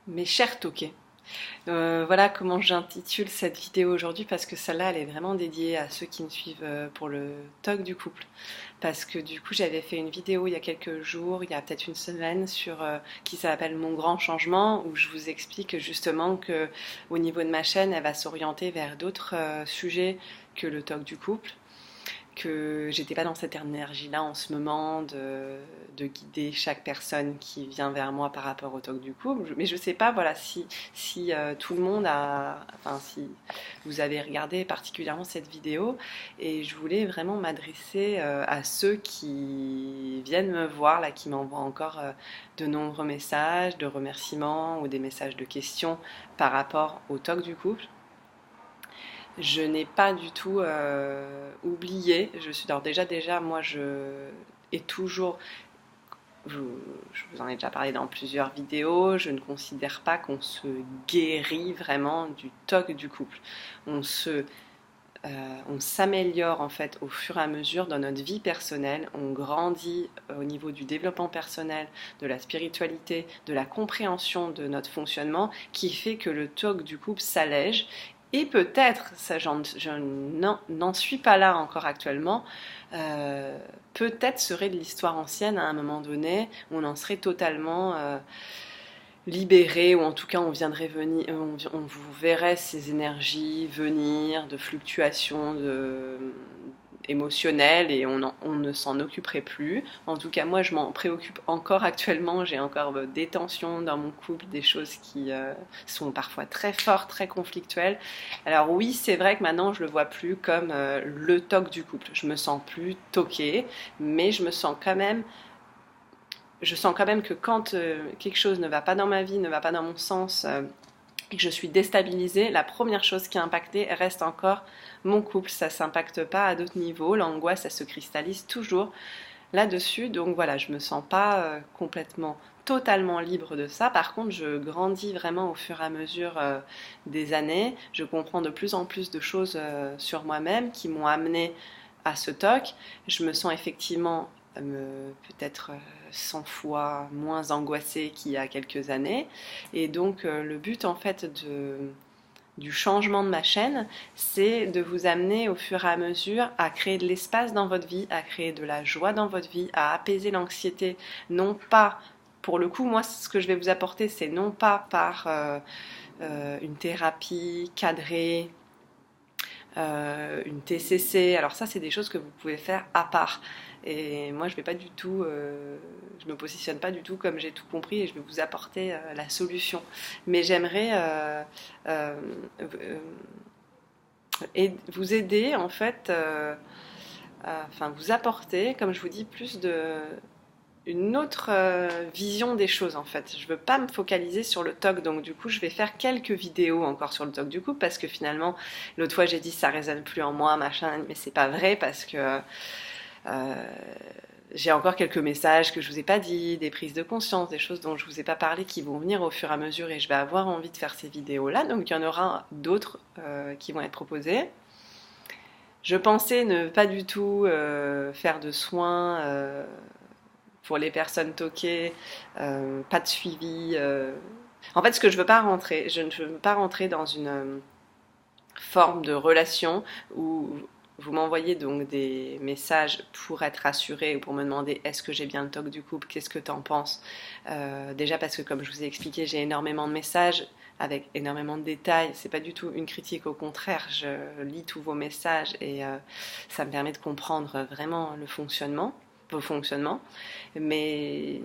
Mes chers toqués, voilà comment j'intitule cette vidéo aujourd'hui parce que celle-là elle est vraiment dédiée à ceux qui me suivent pour le talk du couple. Parce que du coup j'avais fait une vidéo il y a quelques jours, il y a peut-être une semaine, qui s'appelle Mon grand changement, où je vous explique justement que au niveau de ma chaîne elle va s'orienter vers d'autres sujets que le talk du couple, que j'étais pas dans cette énergie-là en ce moment de guider chaque personne qui vient vers moi par rapport au talk du couple. Mais je sais pas, voilà, si tout le monde a, enfin, si vous avez regardé particulièrement cette vidéo, et je voulais vraiment m'adresser à ceux qui viennent me voir, là, qui m'envoient encore de nombreux messages de remerciements ou des messages de questions par rapport au talk du couple. Je n'ai pas du tout oublié. Je suis alors déjà moi je et toujours. Je vous en ai déjà parlé dans plusieurs vidéos. Je ne considère pas qu'on se guérit vraiment du TOC du couple. On se on s'améliore en fait au fur et à mesure dans notre vie personnelle, on grandit au niveau du développement personnel, de la spiritualité, de la compréhension de notre fonctionnement, qui fait que le TOC du couple s'allège. Et peut-être, ça je n'en suis pas là encore actuellement, peut-être serait de l'histoire ancienne à un moment donné, on en serait totalement libéré, ou en tout cas on viendrait venir, on vous verrait ces énergies venir de fluctuations émotionnelles, et on ne s'en occuperait plus. En tout cas moi je m'en préoccupe encore actuellement, j'ai encore des tensions dans mon couple, des choses qui sont parfois très fortes, très conflictuelles. Alors oui, c'est vrai que maintenant je le vois plus comme le toc du couple, je me sens plus toquée, mais je sens quand même que quand quelque chose ne va pas dans ma vie, ne va pas dans mon sens, et que je suis déstabilisée, la première chose qui est impactée reste encore mon couple. Ça ne s'impacte pas à d'autres niveaux. L'angoisse, elle se cristallise toujours là-dessus. Donc voilà, je ne me sens pas complètement, totalement libre de ça. Par contre, je grandis vraiment au fur et à mesure des années. Je comprends de plus en plus de choses sur moi-même qui m'ont amenée à ce TOC. Je me sens effectivement peut-être 100 fois moins angoissée qu'il y a quelques années. Et donc le but en fait du changement de ma chaîne, c'est de vous amener au fur et à mesure à créer de l'espace dans votre vie, à créer de la joie dans votre vie, à apaiser l'anxiété, non pas, pour le coup, moi, ce que je vais vous apporter, c'est non pas par une thérapie cadrée, une TCC. Alors ça, c'est des choses que vous pouvez faire à part. Et moi, je vais pas du tout, je me positionne pas du tout comme j'ai tout compris, et je vais vous apporter la solution. Mais j'aimerais et vous aider en fait, enfin vous apporter, comme je vous dis, plus de une autre vision des choses en fait. Je veux pas me focaliser sur le TOC, donc du coup je vais faire quelques vidéos encore sur le TOC du coup, parce que finalement l'autre fois j'ai dit ça résonne plus en moi machin, mais c'est pas vrai, parce que j'ai encore quelques messages que je vous ai pas dit, des prises de conscience, des choses dont je vous ai pas parlé, qui vont venir au fur et à mesure, et je vais avoir envie de faire ces vidéos là, donc il y en aura d'autres qui vont être proposées. Je pensais ne pas du tout faire de soins pour les personnes toquées, pas de suivi. En fait, ce que je veux pas rentrer, je ne veux pas rentrer dans une forme de relation où vous m'envoyez donc des messages pour être rassuré, ou pour me demander est-ce que j'ai bien le TOC du couple, qu'est-ce que tu en penses. Déjà parce que, comme je vous ai expliqué, j'ai énormément de messages avec énormément de détails. C'est pas du tout une critique, au contraire, je lis tous vos messages, et ça me permet de comprendre vraiment vos fonctionnements. Mais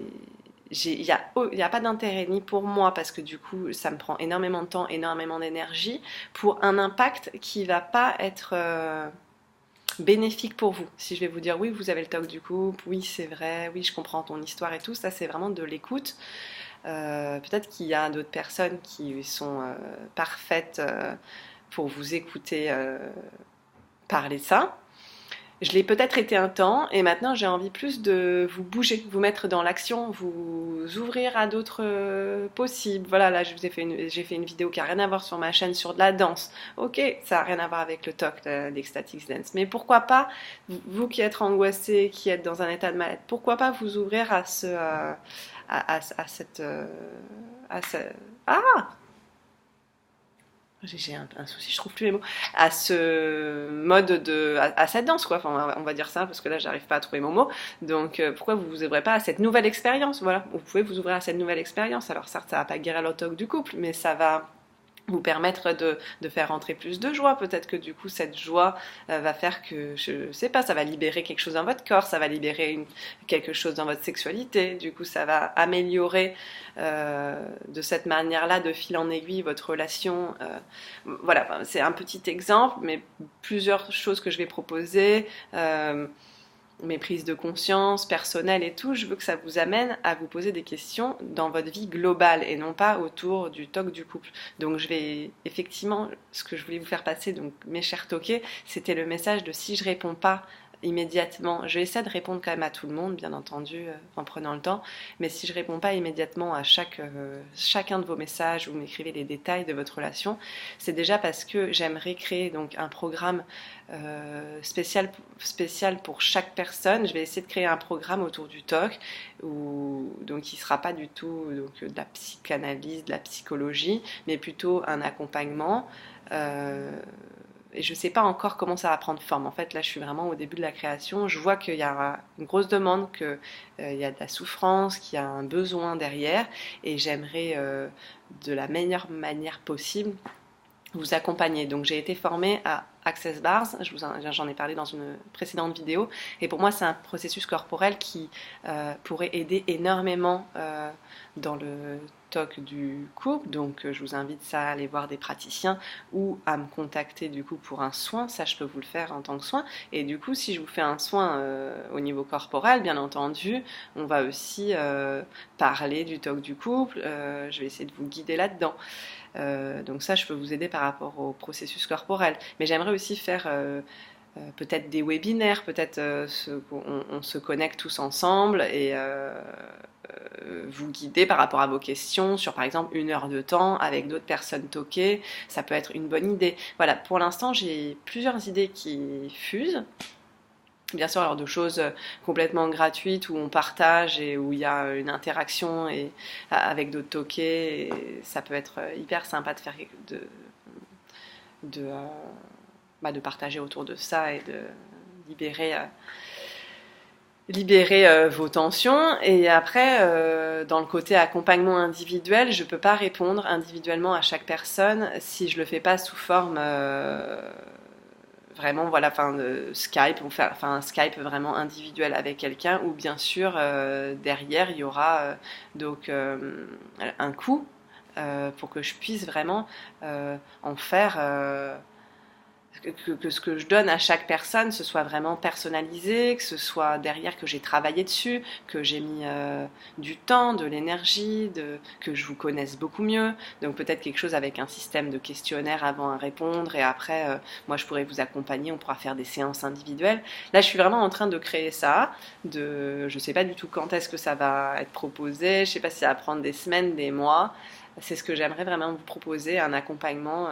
il n'y a pas d'intérêt, ni pour moi, parce que du coup ça me prend énormément de temps, énormément d'énergie, pour un impact qui va pas être bénéfique pour vous. Si je vais vous dire oui, vous avez le TOC du couple, oui c'est vrai, oui je comprends ton histoire et tout, ça c'est vraiment de l'écoute. Peut-être qu'il y a d'autres personnes qui sont parfaites pour vous écouter parler de ça. Je l'ai peut-être été un temps, et maintenant j'ai envie plus de vous bouger, vous mettre dans l'action, vous ouvrir à d'autres possibles. Voilà, là j'ai fait une vidéo qui n'a rien à voir sur ma chaîne sur de la danse. Ok, ça n'a rien à voir avec le TOC, l'Ecstatic Dance. Mais pourquoi pas, vous qui êtes angoissé, qui êtes dans un état de pourquoi pas vous ouvrir à cette Ah, j'ai un souci, je trouve plus les mots, à ce mode à cette danse, quoi. Enfin, on va dire ça, parce que là, j'arrive pas à trouver mon mot. Donc, pourquoi vous vous ouvrez pas à cette nouvelle expérience? Voilà, vous pouvez vous ouvrir à cette nouvelle expérience. Alors, certes, ça va pas guérir le toc du couple, mais ça va vous permettre de faire rentrer plus de joie. Peut-être que du coup, cette joie va faire que, je sais pas, ça va libérer quelque chose dans votre corps, ça va libérer quelque chose dans votre sexualité. Du coup, ça va améliorer de cette manière-là, de fil en aiguille, votre relation. Voilà, c'est un petit exemple, mais plusieurs choses que je vais proposer. Mes prises de conscience personnelles et tout, je veux que ça vous amène à vous poser des questions dans votre vie globale et non pas autour du toc du couple. Donc je vais effectivement, ce que je voulais vous faire passer, donc mes chers toqués, c'était le message de si je réponds pas immédiatement, je vais essayer de répondre quand même à tout le monde, bien entendu, en prenant le temps, mais si je réponds pas immédiatement à chacun de vos messages ou m'écrivez les détails de votre relation, c'est déjà parce que j'aimerais créer donc un programme spécial pour chaque personne. Je vais essayer de créer un programme autour du TOC, donc il ne sera pas du tout de la psychanalyse, de la psychologie, mais plutôt un accompagnement. Et je ne sais pas encore comment ça va prendre forme. En fait, là, je suis vraiment au début de la création. Je vois qu'il y a une grosse demande, qu'il y a de la souffrance, qu'il y a un besoin derrière. Et j'aimerais, de la meilleure manière possible, vous accompagner. Donc, j'ai été formée à Access Bars, j'en ai parlé dans une précédente vidéo. Et pour moi, c'est un processus corporel qui pourrait aider énormément dans le TOC du couple. Donc, je vous invite à aller voir des praticiens ou à me contacter du coup pour un soin. Ça, je peux vous le faire en tant que soin. Et du coup, si je vous fais un soin au niveau corporel, bien entendu, on va aussi parler du TOC du couple. Je vais essayer de vous guider là-dedans. Donc ça, je peux vous aider par rapport au processus corporel. Mais j'aimerais aussi faire peut-être des webinaires, peut-être on se connecte tous ensemble et vous guider par rapport à vos questions sur par exemple 1 heure de temps avec d'autres personnes toquées. Ça peut être une bonne idée. Voilà, pour l'instant, j'ai plusieurs idées qui fusent. Bien sûr, alors de choses complètement gratuites où on partage et où il y a une interaction avec d'autres toqués. Et ça peut être hyper sympa de faire de partager autour de ça et de libérer vos tensions. Et après, dans le côté accompagnement individuel, je ne peux pas répondre individuellement à chaque personne si je ne le fais pas sous forme vraiment voilà, Skype, ou faire un Skype vraiment individuel avec quelqu'un, ou bien sûr derrière il y aura un coût pour que je puisse vraiment en faire que ce que je donne à chaque personne, ce soit vraiment personnalisé, que ce soit derrière que j'ai travaillé dessus, que j'ai mis du temps, de l'énergie, que je vous connaisse beaucoup mieux. Donc peut-être quelque chose avec un système de questionnaire avant à répondre et après, moi je pourrais vous accompagner, on pourra faire des séances individuelles. Là je suis vraiment en train de créer ça, je ne sais pas du tout quand est-ce que ça va être proposé, je ne sais pas si ça va prendre des semaines, des mois. C'est ce que j'aimerais vraiment vous proposer, un accompagnement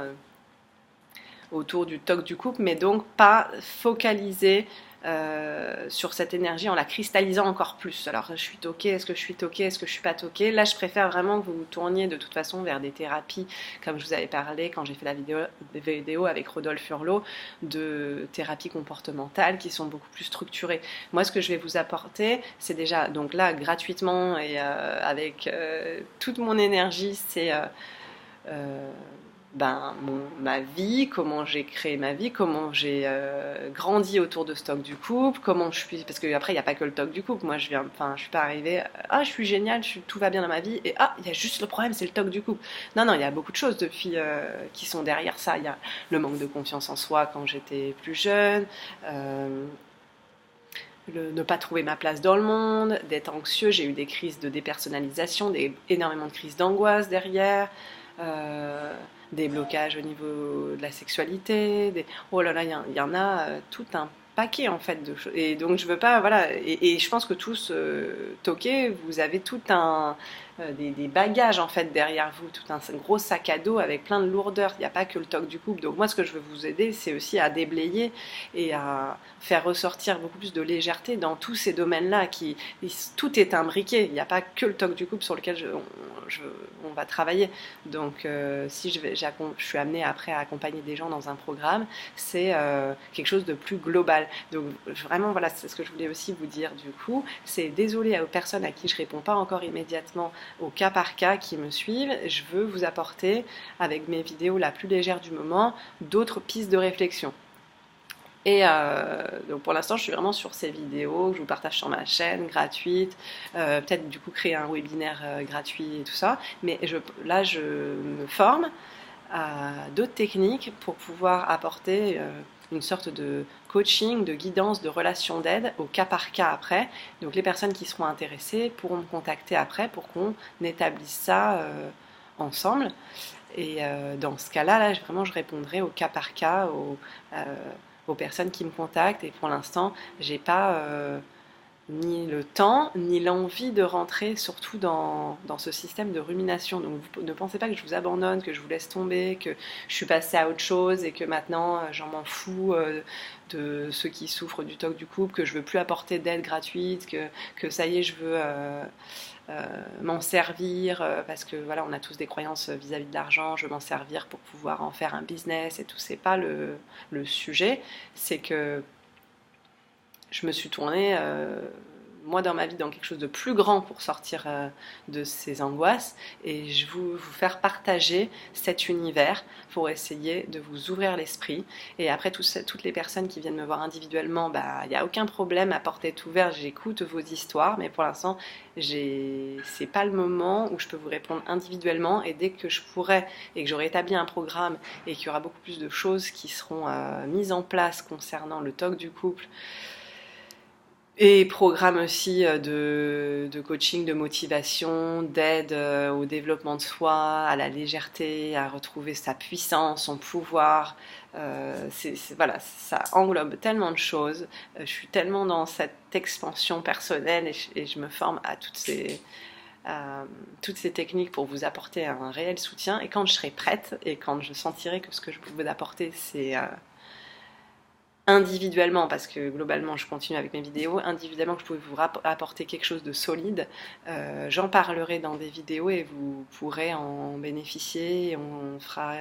autour du TOC du couple, mais donc pas focaliser sur cette énergie en la cristallisant encore plus. Alors, je suis toquée, est-ce que je suis toquée, est-ce que je suis pas toquée? Là, je préfère vraiment que vous vous tourniez de toute façon vers des thérapies, comme je vous avais parlé quand j'ai fait la vidéo avec Rodolphe Hurlot, de thérapies comportementales qui sont beaucoup plus structurées. Moi, ce que je vais vous apporter, c'est déjà, donc là, gratuitement et avec toute mon énergie, c'est ma vie, comment j'ai créé ma vie, comment j'ai grandi autour de ce TOC du couple, comment je suis, parce qu'après il n'y a pas que le TOC du couple, moi je suis pas arrivée, je suis géniale, tout va bien dans ma vie, et il y a juste le problème, c'est le TOC du couple. Non, il y a beaucoup de choses depuis qui sont derrière ça, il y a le manque de confiance en soi quand j'étais plus jeune, ne pas trouver ma place dans le monde, d'être anxieux, j'ai eu des crises de dépersonnalisation, énormément de crises d'angoisse derrière, des blocages au niveau de la sexualité, oh là là, il y en a tout un paquet en fait de choses. Et donc je veux pas, voilà, et je pense que tous toqués, vous avez tout des bagages en fait derrière vous, tout un gros sac à dos avec plein de lourdeur. Il n'y a pas que le TOC du couple. Donc moi, ce que je veux vous aider, c'est aussi à déblayer et à faire ressortir beaucoup plus de légèreté dans tous ces domaines-là. Tout est imbriqué. Il n'y a pas que le TOC du couple sur lequel on va travailler. Donc si je suis amenée après à accompagner des gens dans un programme, c'est quelque chose de plus global. Donc vraiment, voilà, c'est ce que je voulais aussi vous dire du coup. C'est désolé aux personnes à qui je réponds pas encore immédiatement au cas par cas qui me suivent. Je veux vous apporter, avec mes vidéos la plus légère du moment, d'autres pistes de réflexion. Et donc pour l'instant, je suis vraiment sur ces vidéos que je vous partage sur ma chaîne gratuite, peut-être du coup créer un webinaire gratuit et tout ça. Mais là, je me forme à d'autres techniques pour pouvoir apporter une sorte de coaching, de guidance, de relation d'aide au cas par cas après. Donc les personnes qui seront intéressées pourront me contacter après pour qu'on établisse ça ensemble. Et dans ce cas-là, là, vraiment, je répondrai au cas par cas, aux personnes qui me contactent. Et pour l'instant, j'ai pas ni le temps, ni l'envie de rentrer surtout dans ce système de rumination. Donc ne pensez pas que je vous abandonne, que je vous laisse tomber, que je suis passée à autre chose et que maintenant j'en m'en fous de ceux qui souffrent du TOC du couple, que je veux plus apporter d'aide gratuite, que ça y est, je veux m'en servir parce que voilà, on a tous des croyances vis-à-vis de l'argent, je veux m'en servir pour pouvoir en faire un business et tout. C'est pas le sujet, c'est que je me suis tournée, moi dans ma vie, dans quelque chose de plus grand pour sortir de ces angoisses, et je veux vous faire partager cet univers pour essayer de vous ouvrir l'esprit. Et après, toutes les personnes qui viennent me voir individuellement, il n'y a aucun problème, à porte est ouverte, j'écoute vos histoires, mais pour l'instant, c'est pas le moment où je peux vous répondre individuellement, et dès que je pourrai et que j'aurai établi un programme et qu'il y aura beaucoup plus de choses qui seront mises en place concernant le TOC du couple, et programme aussi de coaching, de motivation, d'aide au développement de soi, à la légèreté, à retrouver sa puissance, son pouvoir. Voilà, ça englobe tellement de choses. Je suis tellement dans cette expansion personnelle et je me forme à toutes ces techniques pour vous apporter un réel soutien. Et quand je serai prête et quand je sentirai que ce que je peux vous apporter, c'est individuellement, parce que globalement je continue avec mes vidéos, individuellement que je pouvais vous apporter quelque chose de solide, j'en parlerai dans des vidéos et vous pourrez en bénéficier et on fera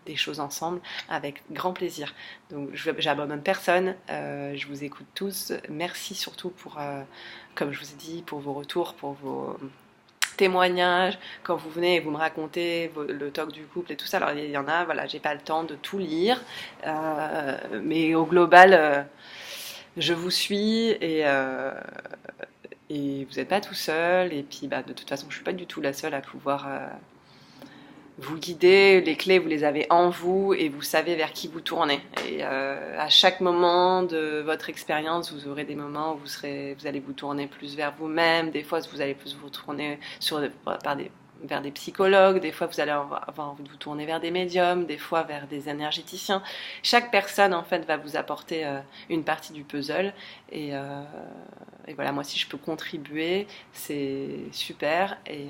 des choses ensemble avec grand plaisir. Donc j'abandonne personne, je vous écoute tous, merci surtout pour, comme je vous ai dit, pour vos retours, pour vos témoignages, quand vous venez et vous me racontez le TOC du couple et tout ça. Alors il y en a, voilà, j'ai pas le temps de tout lire, mais au global, je vous suis et vous n'êtes pas tout seul. Et puis de toute façon, je suis pas du tout la seule à pouvoir vous guider. Les clés, vous les avez en vous et vous savez vers qui vous tournez. Et à chaque moment de votre expérience, vous aurez des moments où vous allez vous tourner plus vers vous-même. Des fois, vous allez plus vous tourner vers des psychologues. Des fois, vous allez avoir envie de vous tourner vers des médiums. Des fois, vers des énergéticiens. Chaque personne, en fait, va vous apporter une partie du puzzle. Et voilà, moi, si je peux contribuer, c'est super. Et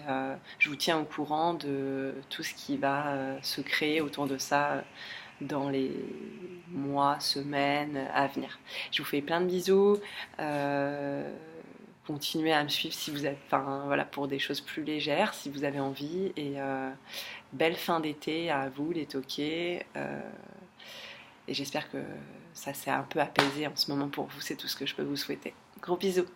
je vous tiens au courant de tout ce qui va se créer autour de ça dans les mois, semaines à venir. Je vous fais plein de bisous. Continuez à me suivre si vous êtes, voilà, pour des choses plus légères, si vous avez envie. Et belle fin d'été à vous, les toqués. Et j'espère que ça s'est un peu apaisé en ce moment pour vous. C'est tout ce que je peux vous souhaiter. Gros bisous.